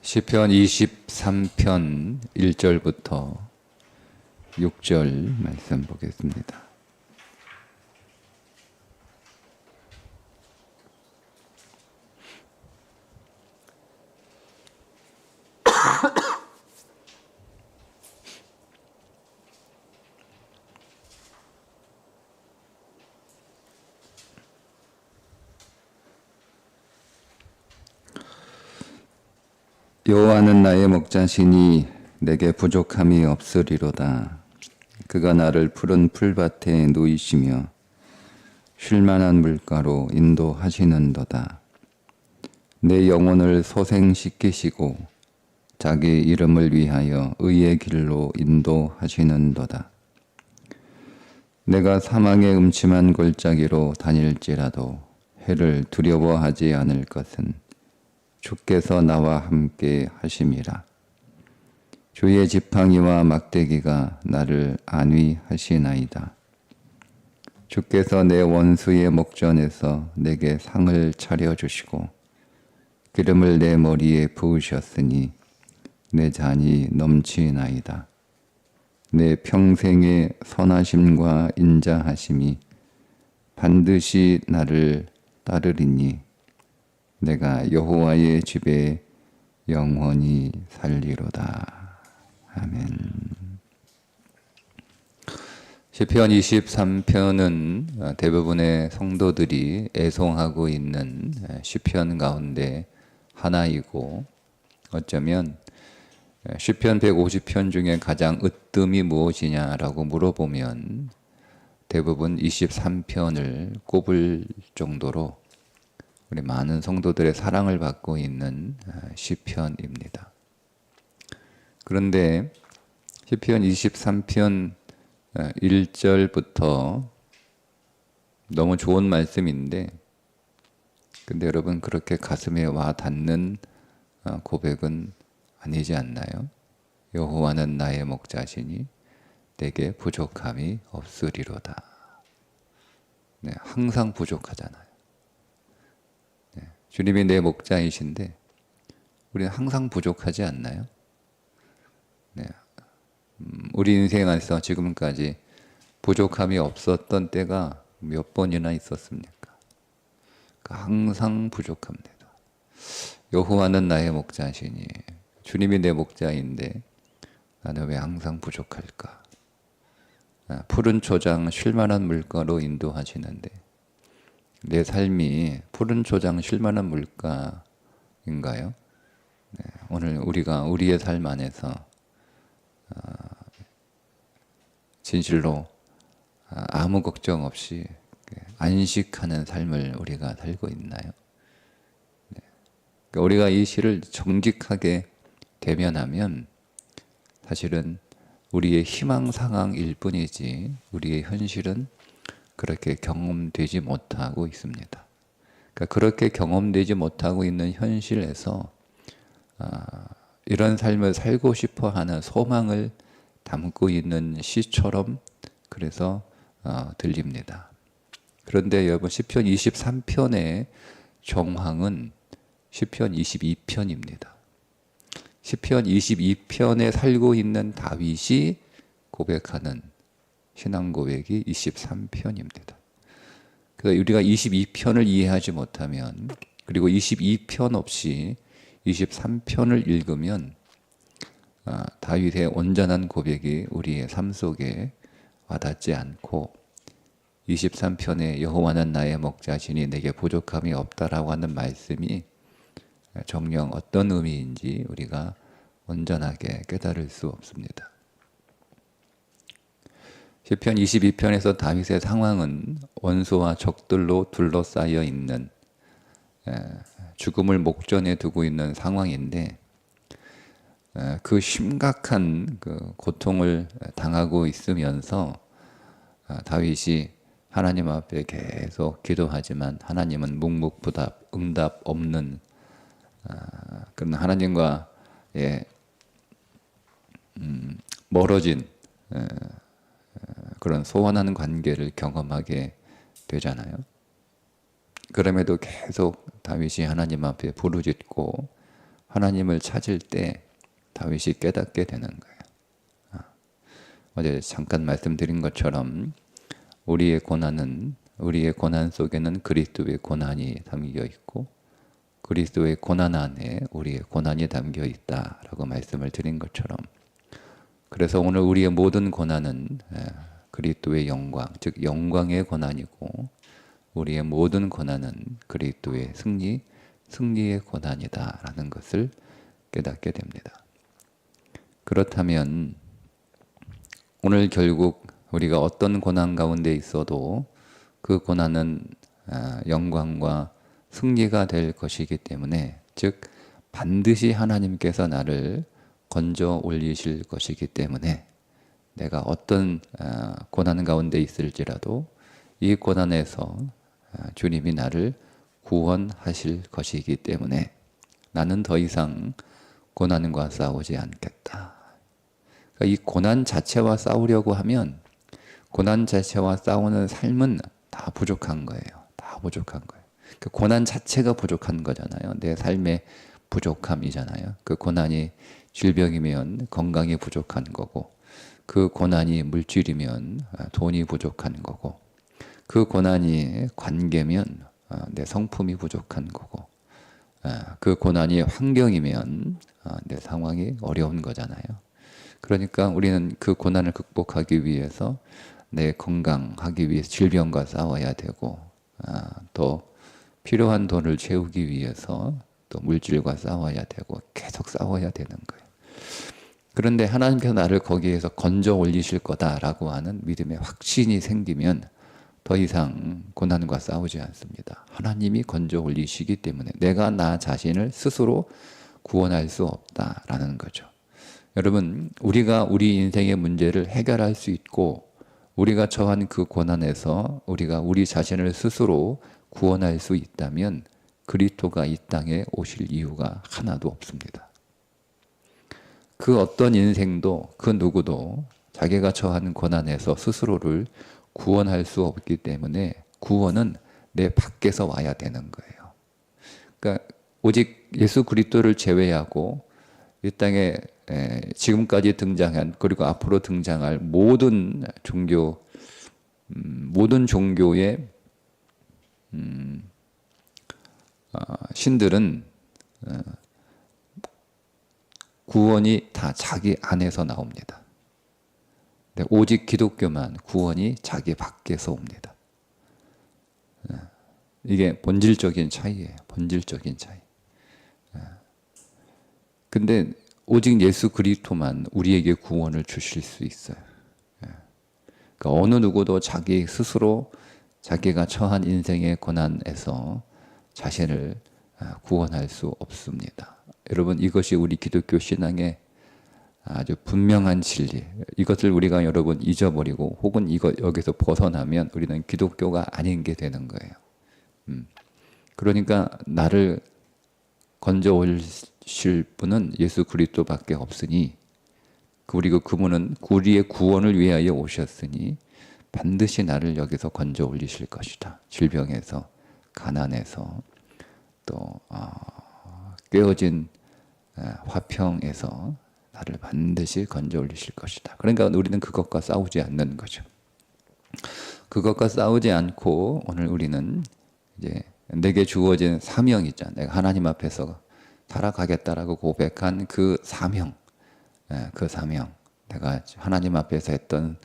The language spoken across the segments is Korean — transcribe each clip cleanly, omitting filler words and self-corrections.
시편 23편 1절부터 6절 말씀 보겠습니다. 여호와는 나의 목자시니 내게 부족함이 없으리로다. 그가 나를 푸른 풀밭에 누이시며 쉴만한 물가로 인도하시는도다. 내 영혼을 소생시키시고 자기 이름을 위하여 의의 길로 인도하시는도다. 내가 사망의 음침한 골짜기로 다닐지라도 해를 두려워하지 않을 것은 주께서 나와 함께 하심이라. 주의 지팡이와 막대기가 나를 안위하시나이다. 주께서 내 원수의 목전에서 내게 상을 차려주시고 기름을 내 머리에 부으셨으니 내 잔이 넘치나이다. 내 평생의 선하심과 인자하심이 반드시 나를 따르리니 내가 여호와의 집에 영원히 살리로다. 아멘. 시편 23편은 대부분의 성도들이 애송하고 있는 시편 가운데 하나이고, 어쩌면 시편 150편 중에 가장 으뜸이 무엇이냐라고 물어보면 대부분 23편을 꼽을 정도로 우리 많은 성도들의 사랑을 받고 있는 시편입니다. 그런데 시편 23편 1절부터 너무 좋은 말씀인데, 근데 여러분 그렇게 가슴에 와 닿는 고백은 아니지 않나요? 여호와는 나의 목자시니 내게 부족함이 없으리로다. 네, 항상 부족하잖아요. 주님이 내 목자이신데 우리는 항상 부족하지 않나요? 네. 우리 인생 안에서 지금까지 부족함이 없었던 때가 몇 번이나 있었습니까? 항상 부족합니다. 여호와는 나의 목자시니, 주님이 내 목자인데 나는 왜 항상 부족할까? 푸른 초장 쉴만한 물가로 인도하시는데 내 삶이 푸른 초장 쉴만한 물가인가요? 네, 오늘 우리가 우리의 삶 안에서 진실로 아무 걱정 없이 안식하는 삶을 우리가 살고 있나요? 네, 그러니까 우리가 이 시를 정직하게 대면하면 사실은 우리의 희망 상황일 뿐이지 우리의 현실은 그렇게 경험되지 못하고 있습니다. 그러니까 그렇게 경험되지 못하고 있는 현실에서 이런 삶을 살고 싶어 하는 소망을 담고 있는 시처럼 그래서 들립니다. 그런데 여러분 시편 23편의 정황은 시편 22편입니다. 시편 22편에 살고 있는 다윗이 고백하는 신앙 고백이 23편입니다. 그래서 우리가 22편을 이해하지 못하면, 그리고 22편 없이 23편을 읽으면 다윗의 온전한 고백이 우리의 삶 속에 와닿지 않고 23편에 여호와는 나의 목자시니 내게 부족함이 없다라고 하는 말씀이 정녕 어떤 의미인지 우리가 온전하게 깨달을 수 없습니다. 시편 22편에서 다윗의 상황은 원수와 적들로 둘러싸여 있는, 죽음을 목전에 두고 있는 상황인데, 그 심각한 고통을 당하고 있으면서 다윗이 하나님 앞에 계속 기도하지만 하나님은 묵묵부답, 응답 없는 그런 하나님과의 멀어진 그런 소원하는 관계를 경험하게 되잖아요. 그럼에도 계속 다윗이 하나님 앞에 부르짖고 하나님을 찾을 때 다윗이 깨닫게 되는 거예요. 어제 잠깐 말씀드린 것처럼 우리의 고난 속에는 그리스도의 고난이 담겨 있고 그리스도의 고난 안에 우리의 고난이 담겨 있다라고 말씀을 드린 것처럼, 그래서 오늘 우리의 모든 고난은 그리스도의 영광, 즉 영광의 고난이고 우리의 모든 고난은 그리스도의 승리의 고난이다라는 것을 깨닫게 됩니다. 그렇다면 오늘 결국 우리가 어떤 고난 가운데 있어도 그 고난은 영광과 승리가 될 것이기 때문에, 즉 반드시 하나님께서 나를 건져 올리실 것이기 때문에 내가 어떤 고난 가운데 있을지라도 이 고난에서 주님이 나를 구원하실 것이기 때문에 나는 더 이상 고난과 싸우지 않겠다. 그러니까 이 고난 자체와 싸우려고 하면 고난 자체와 싸우는 삶은 다 부족한 거예요. 다 부족한 거예요. 그 고난 자체가 부족한 거잖아요. 내 삶의 부족함이잖아요. 그 고난이 질병이면 건강이 부족한 거고, 그 고난이 물질이면 돈이 부족한 거고, 그 고난이 관계면 내 성품이 부족한 거고, 그 고난이 환경이면 내 상황이 어려운 거잖아요. 그러니까 우리는 그 고난을 극복하기 위해서 내 건강하기 위해서 질병과 싸워야 되고, 또 필요한 돈을 채우기 위해서 또 물질과 싸워야 되고 계속 싸워야 되는 거예요. 그런데 하나님께서 나를 거기에서 건져 올리실 거다라고 하는 믿음의 확신이 생기면 더 이상 고난과 싸우지 않습니다. 하나님이 건져 올리시기 때문에 내가 나 자신을 스스로 구원할 수 없다라는 거죠. 여러분, 우리가 우리 인생의 문제를 해결할 수 있고 우리가 처한 그 고난에서 우리가 우리 자신을 스스로 구원할 수 있다면 그리스도가 이 땅에 오실 이유가 하나도 없습니다. 그 어떤 인생도 그 누구도 자기가 처한 고난에서 스스로를 구원할 수 없기 때문에 구원은 내 밖에서 와야 되는 거예요. 그러니까 오직 예수 그리스도를 제외하고 이 땅에 지금까지 등장한 그리고 앞으로 등장할 모든 종교의 신들은 구원이 다 자기 안에서 나옵니다. 근데 오직 기독교만 구원이 자기 밖에서 옵니다. 이게 본질적인 차이예요. 본질적인 차이. 근데 오직 예수 그리스도만 우리에게 구원을 주실 수 있어요. 그러니까 어느 누구도 자기 스스로 자기가 처한 인생의 고난에서 자신을 구원할 수 없습니다. 여러분, 이것이 우리 기독교 신앙의 아주 분명한 진리. 이것을 우리가 여러분 잊어버리고 혹은 여기서 벗어나면 우리는 기독교가 아닌 게 되는 거예요. 그러니까 나를 건져 오실 분은 예수 그리스도밖에 없으니, 그리고 그분은 우리의 구원을 위하여 오셨으니 반드시 나를 여기서 건져 올리실 것이다. 질병에서, 가난에서, 또 깨어진 화평에서 나를 반드시 건져 올리실 것이다. 그러니까 우리는 그것과 싸우지 않는 거죠. 그것과 싸우지 않고 오늘 우리는 이제 내게 주어진 사명 있잖아요. 내가 하나님 앞에서 살아가겠다라고 고백한 그 사명, 그 사명, 내가 하나님 앞에서 했던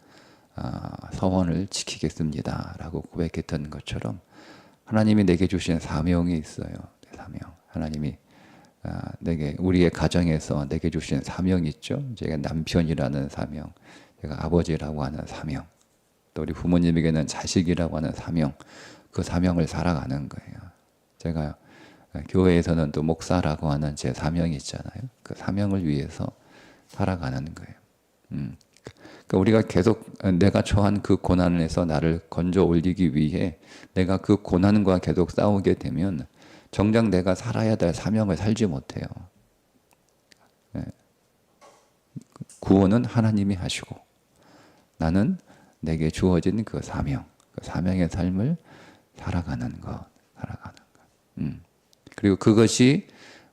서원을 지키겠습니다라고 고백했던 것처럼 하나님이 내게 주신 사명이 있어요. 사명. 하나님이 내게, 우리의 가정에서 내게 주신 사명이 있죠. 제가 남편이라는 사명, 제가 아버지라고 하는 사명, 또 우리 부모님에게는 자식이라고 하는 사명, 그 사명을 살아가는 거예요. 제가 교회에서는 또 목사라고 하는 제 사명이 있잖아요. 그 사명을 위해서 살아가는 거예요. 그러니까 우리가 계속 내가 처한 그 고난에서 나를 건져 올리기 위해 내가 그 고난과 계속 싸우게 되면 정작 내가 살아야 될 사명을 살지 못해요. 구원은 하나님이 하시고 나는 내게 주어진 그 사명, 그 사명의 삶을 살아가는 것. 그리고 그것이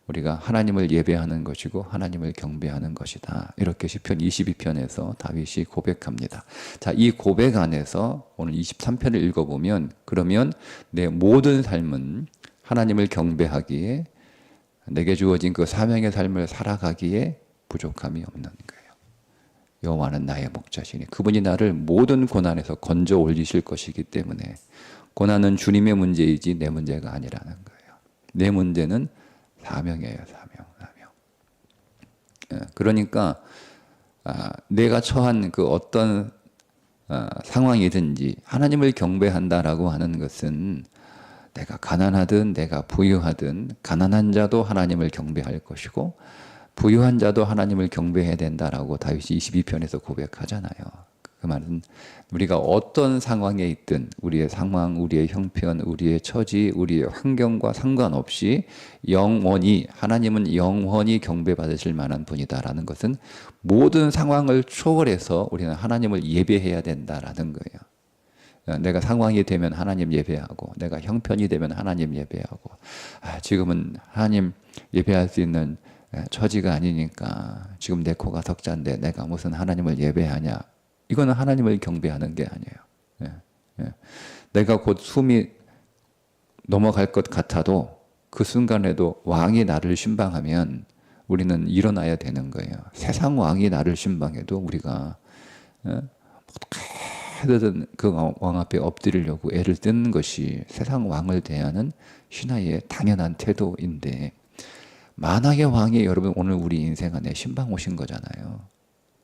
우리가 하나님을 예배하는 것이고 하나님을 경배하는 것이다. 이렇게 시편 22편에서 다윗이 고백합니다. 자, 이 고백 안에서 오늘 23편을 읽어보면 그러면 내 모든 삶은 하나님을 경배하기에 내게 주어진 그 사명의 삶을 살아가기에 부족함이 없는 거예요. 여호와는 나의 목자시니 그분이 나를 모든 고난에서 건져 올리실 것이기 때문에 고난은 주님의 문제이지 내 문제가 아니라는 거예요. 내 문제는 사명이에요. 사명. 그러니까 내가 처한 그 어떤 상황이든지 하나님을 경배한다라고 하는 것은 내가 가난하든 내가 부유하든 가난한 자도 하나님을 경배할 것이고 부유한 자도 하나님을 경배해야 된다라고 다윗이 22편에서 고백하잖아요. 그 말은 우리가 어떤 상황에 있든 우리의 상황, 우리의 형편, 우리의 처지, 우리의 환경과 상관없이 영원히 하나님은 영원히 경배받으실 만한 분이다라는 것은 모든 상황을 초월해서 우리는 하나님을 예배해야 된다라는 거예요. 내가 상황이 되면 하나님 예배하고 내가 형편이 되면 하나님 예배하고 지금은 하나님 예배할 수 있는 처지가 아니니까 지금 내 코가 석자인데 내가 무슨 하나님을 예배하냐. 이거는 하나님을 경배하는 게 아니에요. 내가 곧 숨이 넘어갈 것 같아도 그 순간에도 왕이 나를 신방하면 우리는 일어나야 되는 거예요. 세상 왕이 나를 신방해도 우리가 어떻게든 그 왕 앞에 엎드리려고 애를 쓰는 것이 세상 왕을 대하는 신하의 당연한 태도인데 만왕의 왕이 여러분 오늘 우리 인생 안에 신방 오신 거잖아요.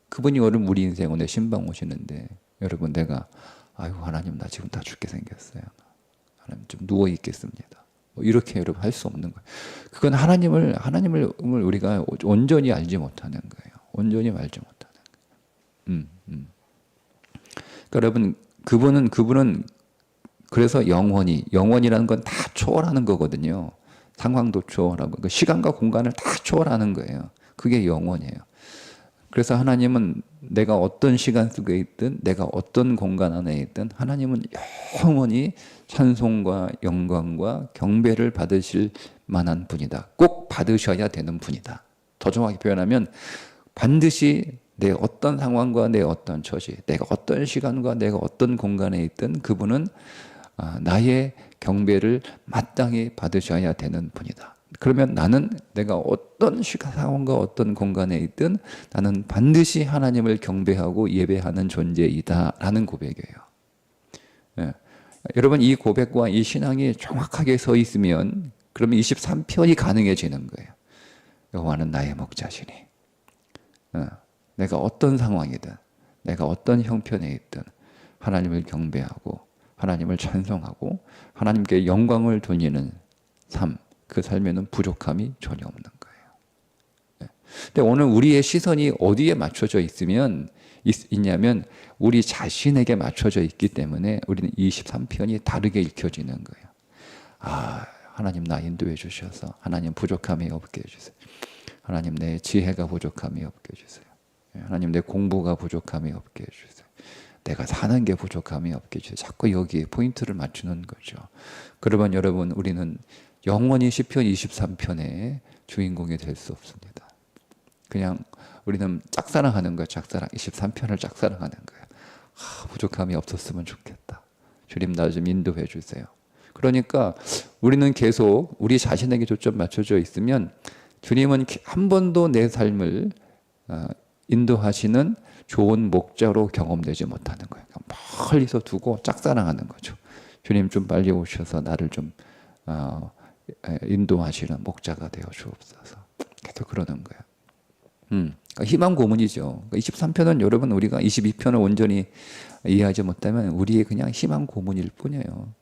그분이 오늘 우리 인생 안에 신방 오시는데 여러분 내가 아이고 하나님 나 지금 다 죽게 생겼어요. 하나님 좀 누워 있겠습니다. 뭐 이렇게 여러분 할 수 없는 거예요. 그건 하나님을 우리가 온전히 알지 못하는 거예요. 온전히 알지 못하는 거예요. 그러니까 여러분 그분은 그래서 영원이라는 건 다 초월하는 거거든요. 상황도 초월하고 그 시간과 공간을 다 초월하는 거예요. 그게 영원이에요. 그래서 하나님은 내가 어떤 시간 속에 있든 내가 어떤 공간 안에 있든 하나님은 영원히 찬송과 영광과 경배를 받으실 만한 분이다. 꼭 받으셔야 되는 분이다. 더 정확히 표현하면 반드시 내 어떤 상황과 내 어떤 처지, 내가 어떤 시간과 내가 어떤 공간에 있든 그분은 나의 경배를 마땅히 받으셔야 되는 분이다. 그러면 나는 내가 어떤 시간 상황과 어떤 공간에 있든 나는 반드시 하나님을 경배하고 예배하는 존재이다라는 고백이에요. 여러분 이 고백과 이 신앙이 정확하게 서 있으면 그러면 23편이 가능해지는 거예요. 여호와는 나의 목자시니 내가 어떤 상황이든 내가 어떤 형편에 있든 하나님을 경배하고 하나님을 찬송하고 하나님께 영광을 돌리는 삶, 그 삶에는 부족함이 전혀 없는 거예요. 근데 오늘 우리의 시선이 어디에 맞춰져 있냐면 우리 자신에게 맞춰져 있기 때문에 우리는 23편이 다르게 읽혀지는 거예요. 하나님 나 인도해 주셔서 하나님 부족함이 없게 해주세요. 하나님 내 지혜가 부족함이 없게 해주세요. 하나님 내 공부가 부족함이 없게 해주세요. 내가 사는 게 부족함이 없게 해주세요. 자꾸 여기에 포인트를 맞추는 거죠. 그러면 여러분 우리는 영원히 시편 23편의 주인공이 될 수 없습니다. 그냥 우리는 짝사랑하는 거예요. 23편을 짝사랑하는 거예요. 부족함이 없었으면 좋겠다. 주님 나 좀 인도해 주세요. 그러니까 우리는 계속 우리 자신에게 초점 맞춰져 있으면 주님은 한 번도 내 삶을 인도하시는 좋은 목자로 경험되지 못하는 거예요. 멀리서 두고 짝사랑하는 거죠. 주님 좀 빨리 오셔서 나를 좀 인도하시는 목자가 되어 주옵소서. 계속 그러는 거예요. 그러니까 희망 고문이죠. 23편은 여러분 우리가 22편을 온전히 이해하지 못하면 우리의 그냥 희망 고문일 뿐이에요.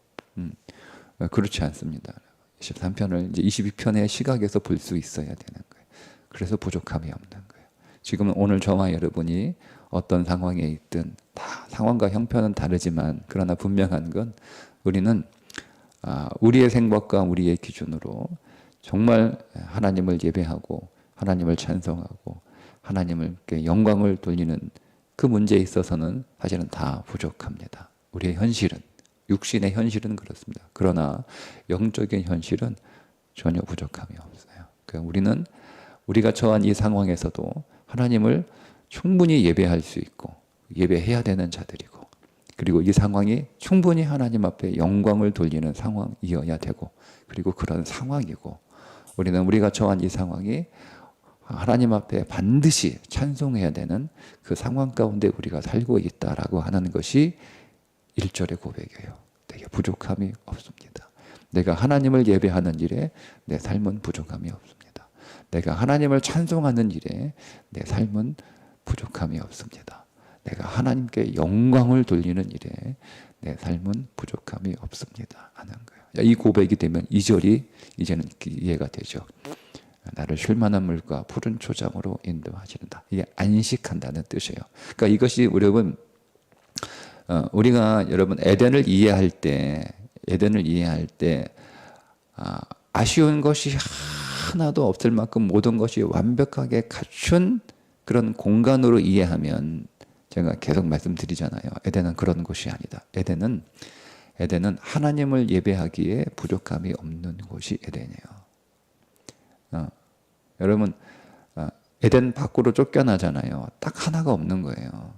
그렇지 않습니다. 23편을 이제 22편의 시각에서 볼 수 있어야 되는 거예요. 그래서 부족함이 없는 거예요. 지금 오늘 저와 여러분이 어떤 상황에 있든 다 상황과 형편은 다르지만 그러나 분명한 건 우리는 우리의 생각과 우리의 기준으로 정말 하나님을 예배하고 하나님을 찬송하고 하나님께 영광을 돌리는 그 문제에 있어서는 사실은 다 부족합니다. 우리의 현실은 육신의 현실은 그렇습니다. 그러나 영적인 현실은 전혀 부족함이 없어요. 그러니까 우리는 우리가 처한 이 상황에서도 하나님을 충분히 예배할 수 있고 예배해야 되는 자들이고, 그리고 이 상황이 충분히 하나님 앞에 영광을 돌리는 상황이어야 되고, 그리고 그런 상황이고, 우리는 우리가 처한 이 상황이 하나님 앞에 반드시 찬송해야 되는 그 상황 가운데 우리가 살고 있다라고 하는 것이 1절의 고백이에요. 내게 부족함이 없습니다. 내가 하나님을 예배하는 일에 내 삶은 부족함이 없습니다. 내가 하나님을 찬송하는 일에 내 삶은 부족함이 없습니다. 내가 하나님께 영광을 돌리는 일에 내 삶은 부족함이 없습니다 하는 거예요. 이 고백이 되면 2절이 이제는 이해가 되죠. 나를 쉴만한 물과 푸른 초장으로 인도하시는다. 이게 안식한다는 뜻이에요. 그러니까 이것이 여러분, 우리가 여러분 에덴을 이해할 때 아쉬운 것이 하나도 없을 만큼 모든 것이 완벽하게 갖춘 그런 공간으로 이해하면, 제가 계속 말씀드리잖아요. 에덴은 그런 곳이 아니다. 에덴은 하나님을 예배하기에 부족함이 없는 곳이 에덴이에요. 여러분, 에덴 밖으로 쫓겨나잖아요. 딱 하나가 없는 거예요.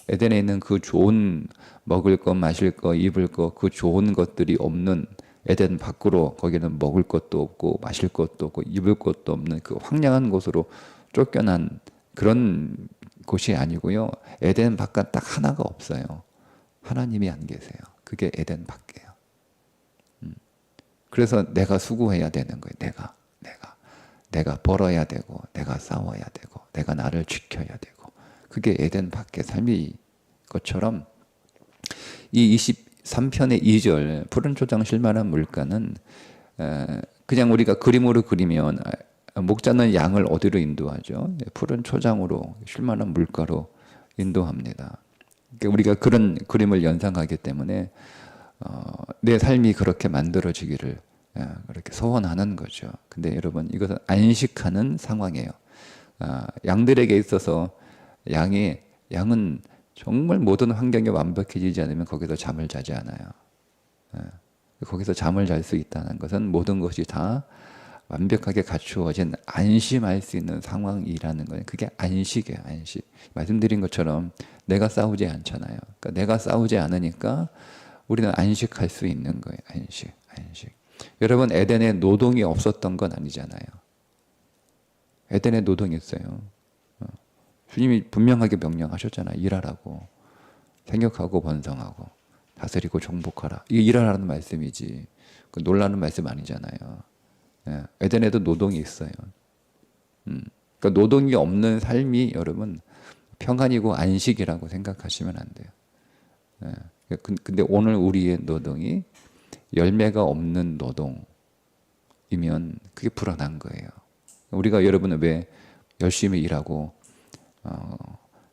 에덴에 있는 그 좋은 먹을 것, 마실 것, 입을 것, 그 좋은 것들이 없는 에덴 밖으로, 거기는 먹을 것도 없고 마실 것도 없고 입을 것도 없는 그 황량한 곳으로 쫓겨난 그런 곳이 아니고요. 에덴 바깥 딱 하나가 없어요. 하나님이 안 계세요. 그게 에덴 밖이에요. 그래서 내가 수고해야 되는 거예요. 내가 벌어야 되고, 내가 싸워야 되고, 내가 나를 지켜야 되고, 그게 에덴 밖의 삶이 것처럼 이 23편의 2절 푸른 초장 쉴만한 물가는 그냥 우리가 그림으로 그리면 목자는 양을 어디로 인도하죠? 푸른 초장으로 쉴만한 물가로 인도합니다. 그러니까 우리가 그런 그림을 연상하기 때문에 내 삶이 그렇게 만들어지기를 그렇게 소원하는 거죠. 근데 여러분, 이것은 안식하는 상황이에요. 양들에게 있어서 양은 정말 모든 환경이 완벽해지지 않으면 거기서 잠을 자지 않아요. 거기서 잠을 잘 수 있다는 것은 모든 것이 다 완벽하게 갖추어진 안심할 수 있는 상황이라는 거예요. 그게 안식이에요. 안식. 말씀드린 것처럼 내가 싸우지 않잖아요. 그러니까 내가 싸우지 않으니까 우리는 안식할 수 있는 거예요. 안식. 여러분, 에덴에 노동이 없었던 건 아니잖아요. 에덴에 노동이 있어요. 주님이 분명하게 명령하셨잖아요. 일하라고. 생육하고 번성하고 다스리고 정복하라. 이게 일하라는 말씀이지, 놀라는 말씀 아니잖아요. 에덴에도 노동이 있어요. 그러니까 노동이 없는 삶이 여러분 평안이고 안식이라고 생각하시면 안 돼요. 근데 오늘 우리의 노동이 열매가 없는 노동이면 그게 불안한 거예요. 우리가 여러분은 왜 열심히 일하고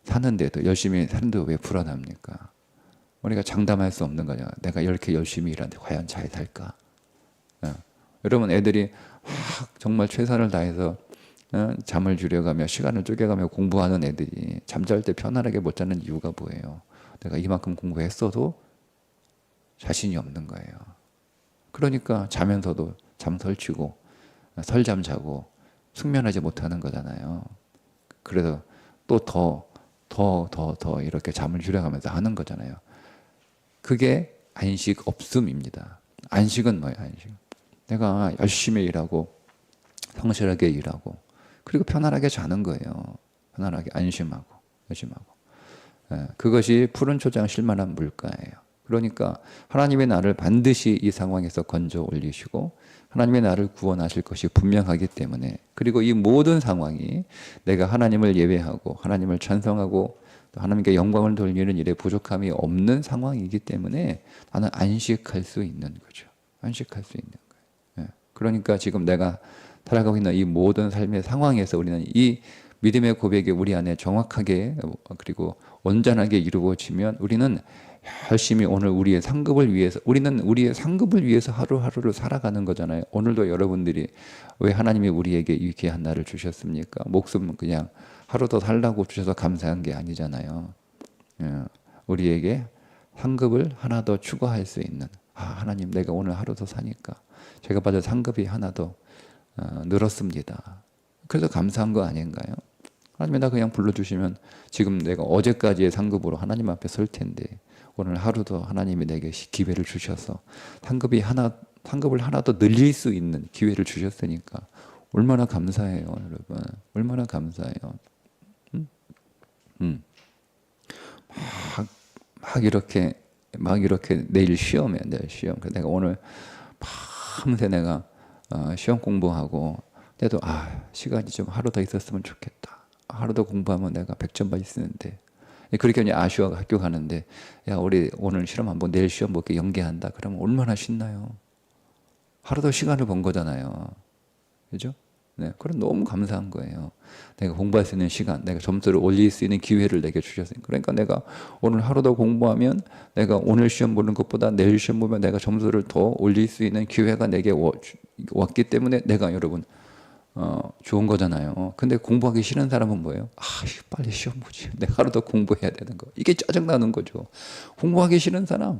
사는데도, 열심히 사는데 왜 불안합니까? 우리가 장담할 수 없는 거죠. 내가 이렇게 열심히 일하는데 과연 잘 살까? 여러분, 애들이 정말 최선을 다해서 잠을 줄여가며 시간을 쪼개가며 공부하는 애들이 잠잘 때 편안하게 못 자는 이유가 뭐예요? 내가 이만큼 공부했어도 자신이 없는 거예요. 그러니까 자면서도 잠 설치고 설잠 자고 숙면하지 못하는 거잖아요. 그래서 또 더 이렇게 잠을 줄여가면서 하는 거잖아요. 그게 안식 없음입니다. 안식은 뭐예요? 안식. 내가 열심히 일하고 성실하게 일하고 그리고 편안하게 자는 거예요. 편안하게 안심하고. 그것이 푸른 초장 쉴만한 물가예요. 그러니까 하나님의 나를 반드시 이 상황에서 건져 올리시고 하나님의 나를 구원하실 것이 분명하기 때문에, 그리고 이 모든 상황이 내가 하나님을 예배하고 하나님을 찬송하고 또 하나님께 영광을 돌리는 일에 부족함이 없는 상황이기 때문에 나는 안식할 수 있는 거죠. 안식할 수 있는 거예요. 그러니까 지금 내가 살아가고 있는 이 모든 삶의 상황에서 우리는 이 믿음의 고백이 우리 안에 정확하게 그리고 온전하게 이루어지면 우리는 열심히 오늘 우리의 상급을 위해서, 우리는 우리의 상급을 위해서 하루하루를 살아가는 거잖아요. 오늘도 여러분들이 왜 하나님이 우리에게 이 귀한 날을 주셨습니까? 목숨 그냥 하루 더 살라고 주셔서 감사한 게 아니잖아요. 우리에게 상급을 하나 더 추가할 수 있는, 하나님 내가 오늘 하루 더 사니까 제가 받을 상급이 하나 더 늘었습니다. 그래서 감사한 거 아닌가요? 하나님이 나 그냥 불러주시면 지금 내가 어제까지의 상급으로 하나님 앞에 설 텐데 오늘 하루도 하나님이 내게 기회를 주셔서 상급을 하나 더 늘릴 수 있는 기회를 주셨으니까 얼마나 감사해요, 여러분. 얼마나 감사해요. 음? 음. 막 이렇게 내일 시험이야, 내일 시험. 그래서 내가 오늘 밤새 내가 시험 공부하고 때도 시간이 좀 하루 더 있었으면 좋겠다. 하루 더 공부하면 내가 100점 받을 수 있는데 그렇게 이제 아쉬워가 학교 가는데 야 우리 오늘 실험 한번 내일 시험 볼게 연계한다. 그러면 얼마나 신나요. 하루 더 시간을 번 거잖아요. 그죠? 네, 그럼 너무 감사한 거예요. 내가 공부할 수 있는 시간, 내가 점수를 올릴 수 있는 기회를 내게 주셨으니까. 그러니까 내가 오늘 하루 더 공부하면 내가 오늘 시험 보는 것보다 내일 시험 보면 내가 점수를 더 올릴 수 있는 기회가 내게 왔기 때문에 내가 여러분 좋은 거잖아요. 근데 공부하기 싫은 사람은 뭐예요? 빨리 시험 보지. 내가 하루 더 공부해야 되는 거. 이게 짜증나는 거죠. 공부하기 싫은 사람,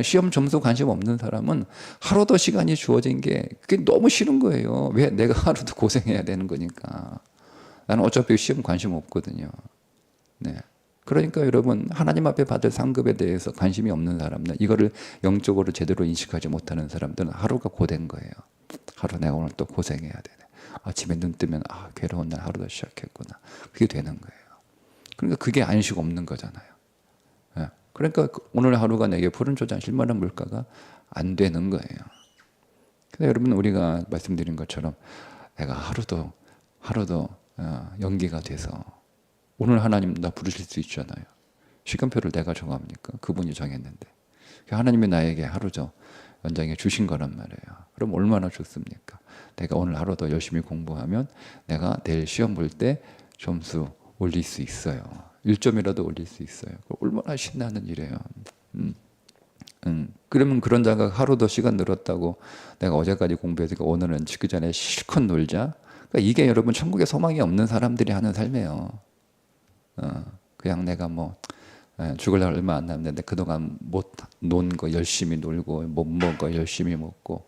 시험 점수 관심 없는 사람은 하루 더 시간이 주어진 게 그게 너무 싫은 거예요. 왜? 내가 하루 더 고생해야 되는 거니까. 나는 어차피 시험 관심 없거든요. 네. 그러니까 여러분 하나님 앞에 받을 상급에 대해서 관심이 없는 사람들, 이거를 영적으로 제대로 인식하지 못하는 사람들은 하루가 고된 거예요. 하루 내가 오늘 또 고생해야 되네. 아침에 눈 뜨면 괴로운 날 하루도 시작했구나. 그게 되는 거예요. 그러니까 그게 안식 없는 거잖아요. 그러니까 오늘 하루가 내게 푸른 초장 실만한 물가가 안 되는 거예요. 근데 여러분 우리가 말씀드린 것처럼 내가 하루도 연기가 돼서 오늘 하나님 나 부르실 수 있잖아요. 시간표를 내가 정합니까? 그분이 정했는데 하나님이 나에게 하루 더 연장해 주신 거란 말이에요. 그럼 얼마나 좋습니까? 내가 오늘 하루 더 열심히 공부하면 내가 내일 시험 볼 때 점수 올릴 수 있어요. 1점이라도 올릴 수 있어요. 얼마나 신나는 일이에요. 그러면 그런 자가 하루 더 시간 늘었다고 내가 어제까지 공부했으니까 오늘은 죽기 전에 실컷 놀자. 그러니까 이게 여러분 천국에 소망이 없는 사람들이 하는 삶이에요. 그냥 내가 죽을 날 얼마 안 남는데 그동안 못 논 거 열심히 놀고 못 먹은 거 열심히 먹고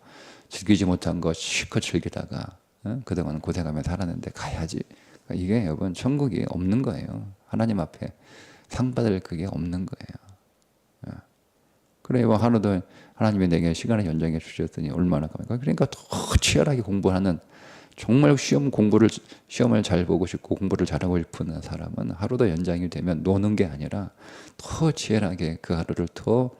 즐기지 못한 거 실컷 즐기다가 그동안 고생하며 살았는데 가야지. 그러니까 이게 여러분 천국이 없는 거예요. 하나님 앞에 상 받을 그게 없는 거예요. 그래 하루도 하나님이 내게 시간을 연장해 주셨더니 얼마나 감사합니까? 그러니까 더 치열하게 공부하는 정말 시험을 잘 보고 싶고 공부를 잘하고 싶은 사람은 하루 더 연장이 되면 노는 게 아니라 더 치열하게 그 하루를 더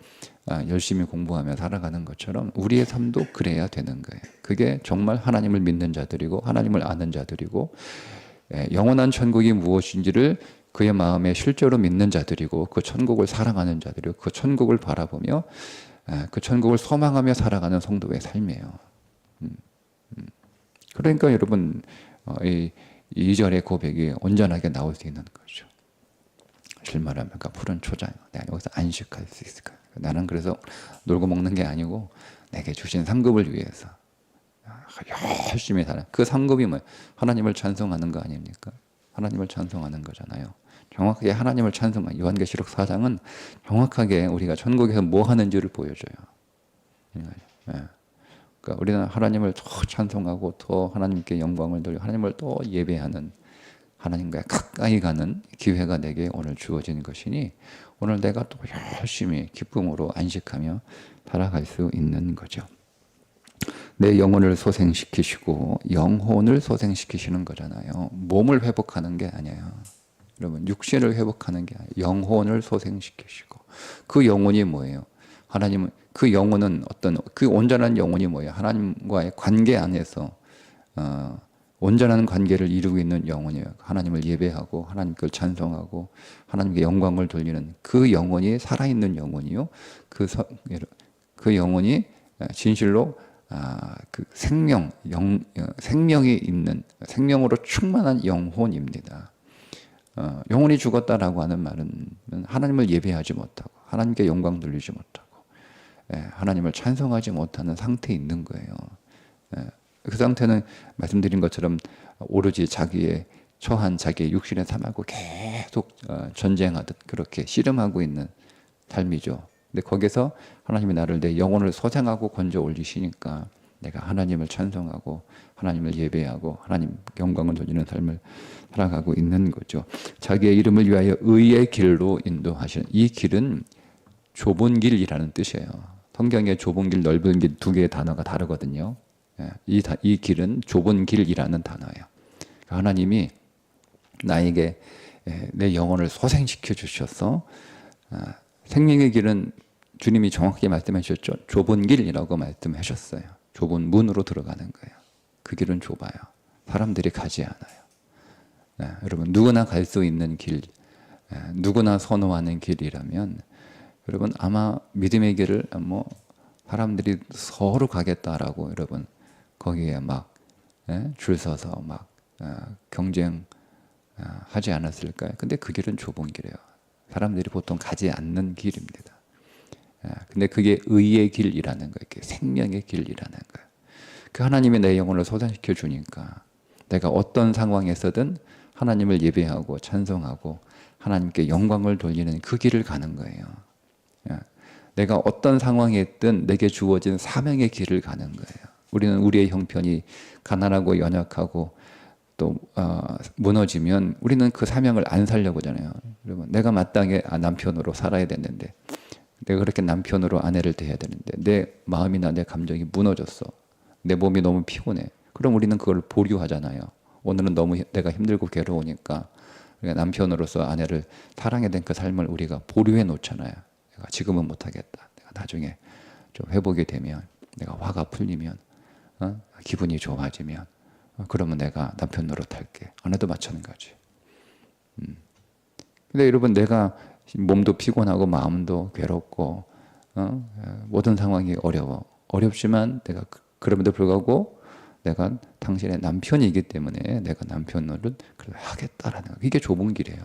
열심히 공부하며 살아가는 것처럼 우리의 삶도 그래야 되는 거예요. 그게 정말 하나님을 믿는 자들이고 하나님을 아는 자들이고 영원한 천국이 무엇인지를 그의 마음에 실제로 믿는 자들이고 그 천국을 사랑하는 자들이고 그 천국을 바라보며 그 천국을 소망하며 살아가는 성도의 삶이에요. 그러니까 여러분 이 2절의 고백이 온전하게 나올 수 있는 거죠. 실말하면까 푸른 초장, 내가 여기서 안식할 수 있을까? 나는 그래서 놀고 먹는 게 아니고 내게 주신 상급을 위해서 열심히 살아. 그 상급이 뭐예요? 하나님을 찬송하는 거 아닙니까? 하나님을 찬송하는 거잖아요. 정확하게 하나님을 찬송하는 요한계시록 4장은 정확하게 우리가 천국에서 뭐 하는지를 보여줘요. 그러니까 우리는 하나님을 더 찬송하고 더 하나님께 영광을 돌리고 하나님을 또 예배하는 하나님과 가까이 가는 기회가 내게 오늘 주어진 것이니 오늘 내가 또 열심히 기쁨으로 안식하며 살아갈 수 있는 거죠. 내 영혼을 소생시키시고 영혼을 소생시키시는 거잖아요. 몸을 회복하는 게 아니에요. 여러분 육신을 회복하는 게 아니에요. 영혼을 소생시키시고 그 영혼이 뭐예요? 하나님은 그 영혼은 그 온전한 영혼이 뭐예요? 하나님과의 관계 안에서 온전한 관계를 이루고 있는 영혼이에요. 하나님을 예배하고 하나님께 찬송하고 하나님께 영광을 돌리는 그 영혼이 살아있는 영혼이요. 그 영혼이 진실로 그 생명이 있는 생명으로 충만한 영혼입니다. 영혼이 죽었다라고 하는 말은 하나님을 예배하지 못하고 하나님께 영광 돌리지 못하고 하나님을 찬송하지 못하는 상태에 있는 거예요. 그 상태는 말씀드린 것처럼 오로지 자기의 육신의 삶하고 계속 전쟁하듯 그렇게 씨름하고 있는 삶이죠. 근데 거기서 하나님이 나를 내 영혼을 소생하고 건져 올리시니까 내가 하나님을 찬송하고 하나님을 예배하고 하나님 영광을 돌리는 삶을 살아가고 있는 거죠. 자기의 이름을 위하여 의의 길로 인도하시는, 이 길은 좁은 길이라는 뜻이에요. 성경에 좁은 길, 넓은 길 두 개의 단어가 다르거든요. 이 길은 좁은 길이라는 단어예요. 하나님이 나에게 내 영혼을 소생시켜 주셔서 생명의 길은 주님이 정확히 말씀해 주셨죠. 좁은 길이라고 말씀하셨어요. 좁은 문으로 들어가는 거예요. 그 길은 좁아요. 사람들이 가지 않아요. 여러분 누구나 갈 수 있는 길, 누구나 선호하는 길이라면 여러분 아마 믿음의 길을 뭐 사람들이 서로 가겠다라고 여러분 거기에 막 줄 서서 막 경쟁 하지 않았을까요? 근데 그 길은 좁은 길이에요. 사람들이 보통 가지 않는 길입니다. 근데 그게 의의 길이라는 거예요. 생명의 길이라는 거예요. 그 하나님이 내 영혼을 소생시켜 주니까 내가 어떤 상황에서든 하나님을 예배하고 찬송하고 하나님께 영광을 돌리는 그 길을 가는 거예요. 내가 어떤 상황에 있든 내게 주어진 사명의 길을 가는 거예요. 우리는 우리의 형편이 가난하고 연약하고 또 무너지면 우리는 그 사명을 안 살려고 하잖아요. 여러분 내가 마땅히 남편으로 살아야 되는데, 내가 그렇게 남편으로 아내를 대해야 되는데 내 마음이나 내 감정이 무너졌어. 내 몸이 너무 피곤해. 그럼 우리는 그걸 보류하잖아요. 오늘은 너무 내가 힘들고 괴로우니까 우리가 남편으로서 아내를 사랑해야 된 그 삶을 우리가 보류해 놓잖아요. 내가 지금은 못하겠다. 내가 나중에 좀 회복이 되면, 내가 화가 풀리면, 기분이 좋아지면, 그러면 내가 남편 노릇할게. 아내도 마찬가지. 근데 여러분 내가 몸도 피곤하고 마음도 괴롭고 모든 상황이 어렵지만 내가 그럼에도 불구하고 내가 당신의 남편이기 때문에 내가 남편 노릇 하겠다라는 거. 이게 좁은 길이에요.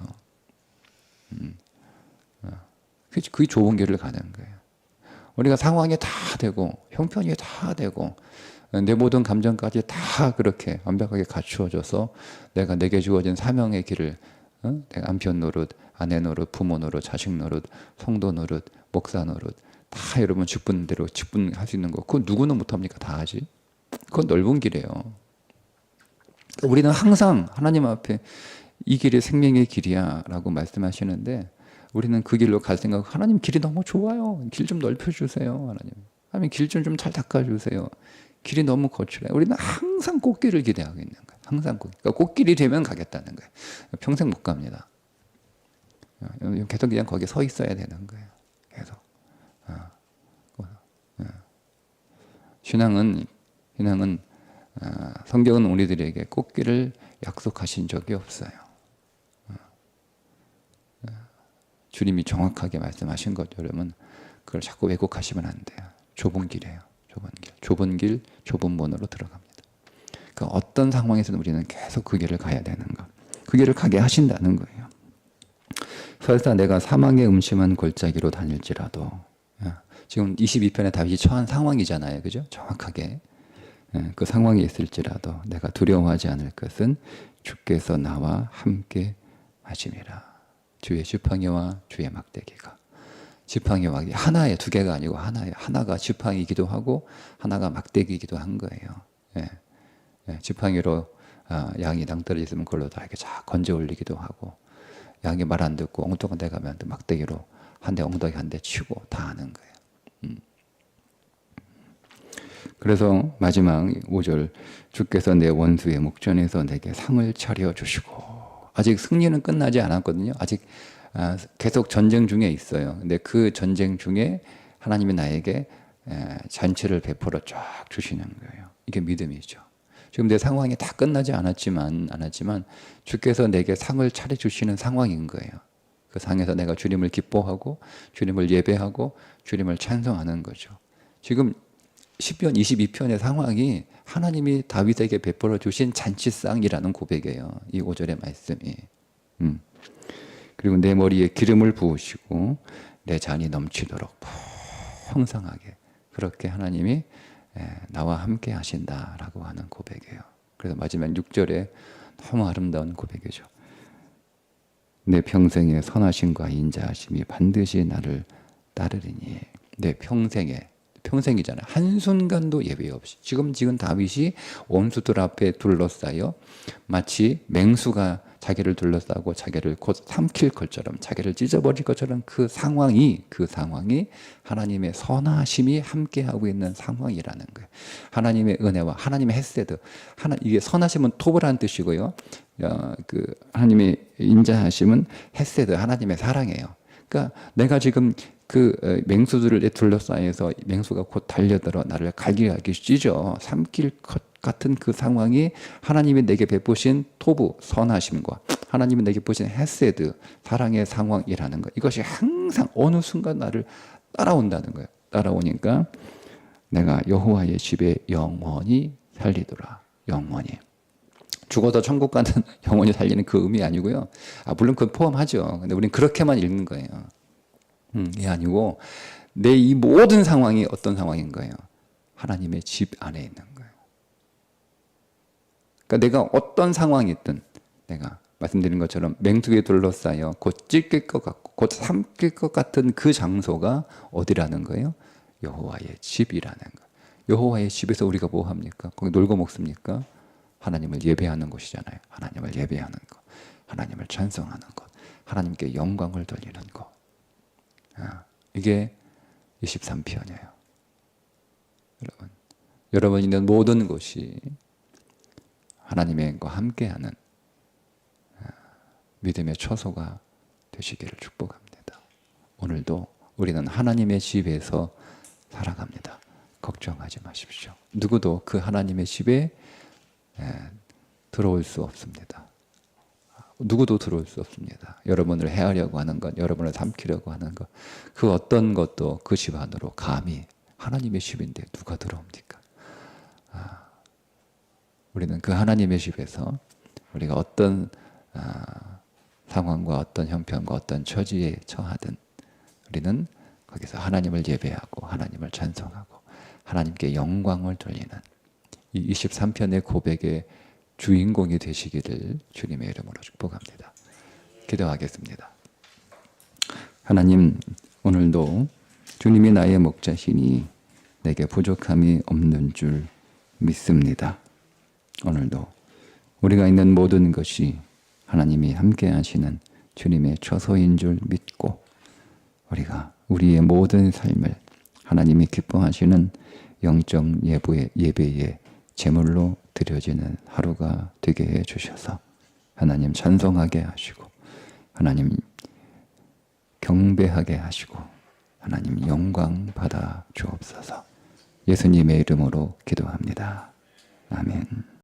그게 좁은 길을 가는 거예요. 우리가 상황이 다 되고 형편이 다 되고 내 모든 감정까지 다 그렇게 완벽하게 갖추어져서 내게 주어진 사명의 길을 내가 남편 노릇, 아내 노릇, 부모 노릇, 자식 노릇, 성도 노릇, 목사 노릇 다 여러분 직분대로 직분할 수 있는 거, 그거 누구는 못합니까? 다 하지. 그건 넓은 길이에요. 우리는 항상 하나님 앞에 이 길이 생명의 길이야 라고 말씀하시는데 우리는 그 길로 갈 생각, 하나님 길이 너무 좋아요. 길 좀 넓혀주세요. 하나님 길 좀 잘 닦아주세요. 길이 너무 거칠어요. 우리는 항상 꽃길을 기대하고 있는 거예요. 항상 그러니까 꽃길이 되면 가겠다는 거예요. 평생 못 갑니다. 계속 그냥 거기 서 있어야 되는 거예요. 계속. 신앙은 성경은 우리들에게 꽃길을 약속하신 적이 없어요. 주님이 정확하게 말씀하신 것, 여러분 그걸 자꾸 왜곡하시면 안 돼요. 좁은 길이에요. 좁은 길, 좁은 문으로 들어갑니다. 그 어떤 상황에서는 우리는 계속 그 길을 가야 되는 것, 그 길을 가게 하신다는 거예요. 설사 내가 사망의 음침한 골짜기로 다닐지라도, 지금 22편에 다윗이 처한 상황이잖아요, 그죠? 정확하게 그 상황에 있을지라도 내가 두려워하지 않을 것은 주께서 나와 함께 하심이라. 주의 지팡이와 주의 막대기가. 지팡이와 막대기 하나에, 두 개가 아니고 하나에, 하나가 지팡이기도 하고 하나가 막대기이기도 한 거예요. 지팡이로 양이 낭떠러져 있으면 그걸로 다 이렇게 쫙 건져 올리기도 하고, 양이 말 안 듣고 엉뚱한 데 가면 막대기로 한 대 엉덩이 한 대 치고 다 하는 거예요. 그래서 마지막 5절, 주께서 내 원수의 목전에서 내게 상을 차려주시고. 아직 승리는 끝나지 않았거든요. 아직 계속 전쟁 중에 있어요. 근데 그 전쟁 중에 하나님이 나에게 잔치를 베풀어 쫙 주시는 거예요. 이게 믿음이죠. 지금 내 상황이 다 끝나지 않았지만 주께서 내게 상을 차려주시는 상황인 거예요. 그 상에서 내가 주님을 기뻐하고 주님을 예배하고 주님을 찬송하는 거죠. 지금 시편 22편의 상황이 하나님이 다윗에게 베풀어 주신 잔치상이라는 고백이에요. 이 5절의 말씀이. 그리고 내 머리에 기름을 부으시고 내 잔이 넘치도록 풍성하게, 그렇게 하나님이 나와 함께 하신다라고 하는 고백이에요. 그래서 마지막 6절에 너무 아름다운 고백이죠. 내 평생의 선하심과 인자하심이 반드시 나를 따르리니. 내 평생이잖아요. 한순간도 예배 없이. 지금 다윗이 원수들 앞에 둘러싸여 마치 맹수가 자기를 둘러싸고 자기를 곧 삼킬 것처럼 자기를 찢어버릴 것처럼 그 상황이 하나님의 선하심이 함께하고 있는 상황이라는 거예요. 하나님의 은혜와 하나님의 헤세드, 이게 선하심은 토브라는 뜻이고요. 하나님의 인자하심은 헤세드, 하나님의 사랑이에요. 그러니까 내가 지금 그 맹수들을 둘러싸여서 맹수가 곧 달려들어 나를 갈기갈기 찢어 삼킬 것 같은 그 상황이 하나님이 내게 베푸신 토부, 선하심과 하나님이 내게 베푸신 헤세드, 사랑의 상황이라는 것, 이것이 항상 어느 순간 나를 따라온다는 거예요. 따라오니까 내가 여호와의 집에 영원히 살리더라. 영원히. 죽어도 천국 가는 영원히 살리는 그 의미 아니고요. 물론 그건 포함하죠. 근데 우리는 그렇게만 읽는 거예요. 이게 아니고 내 이 모든 상황이 어떤 상황인 거예요? 하나님의 집 안에 있는 거예요. 그러니까 내가 어떤 상황이 있든 내가 말씀드린 것처럼 맹수에 둘러싸여 곧 찢길 것 같고 곧 삼킬 것 같은 그 장소가 어디라는 거예요? 여호와의 집이라는 거예요. 여호와의 집에서 우리가 뭐 합니까? 거기 놀고 먹습니까? 하나님을 예배하는 곳이잖아요. 하나님을 예배하는 것, 하나님을 찬송하는 것, 하나님께 영광을 돌리는 것. 이게 23편이에요. 여러분이 있는 모든 곳이 하나님과 함께하는 믿음의 처소가 되시기를 축복합니다. 오늘도 우리는 하나님의 집에서 살아갑니다. 걱정하지 마십시오. 누구도 그 하나님의 집에 들어올 수 없습니다. 누구도 들어올 수 없습니다. 여러분을 해하려고 하는 것, 여러분을 삼키려고 하는 것, 그 어떤 것도 그 집 안으로 감히, 하나님의 집인데 누가 들어옵니까? 우리는 그 하나님의 집에서 우리가 어떤 상황과 어떤 형편과 어떤 처지에 처하든 우리는 거기서 하나님을 예배하고 하나님을 찬송하고 하나님께 영광을 돌리는 이 23편의 고백의 주인공이 되시기를 주님의 이름으로 축복합니다. 기도하겠습니다. 하나님, 오늘도 주님이 나의 목자시니 내게 부족함이 없는 줄 믿습니다. 오늘도 우리가 있는 모든 것이 하나님이 함께 하시는 주님의 처소인 줄 믿고 우리가 우리의 모든 삶을 하나님이 기뻐하시는 영적 예배의 제물로 드려지는 하루가 되게 해 주셔서 하나님 찬송하게 하시고 하나님 경배하게 하시고 하나님 영광 받아 주옵소서. 예수님의 이름으로 기도합니다. 아멘.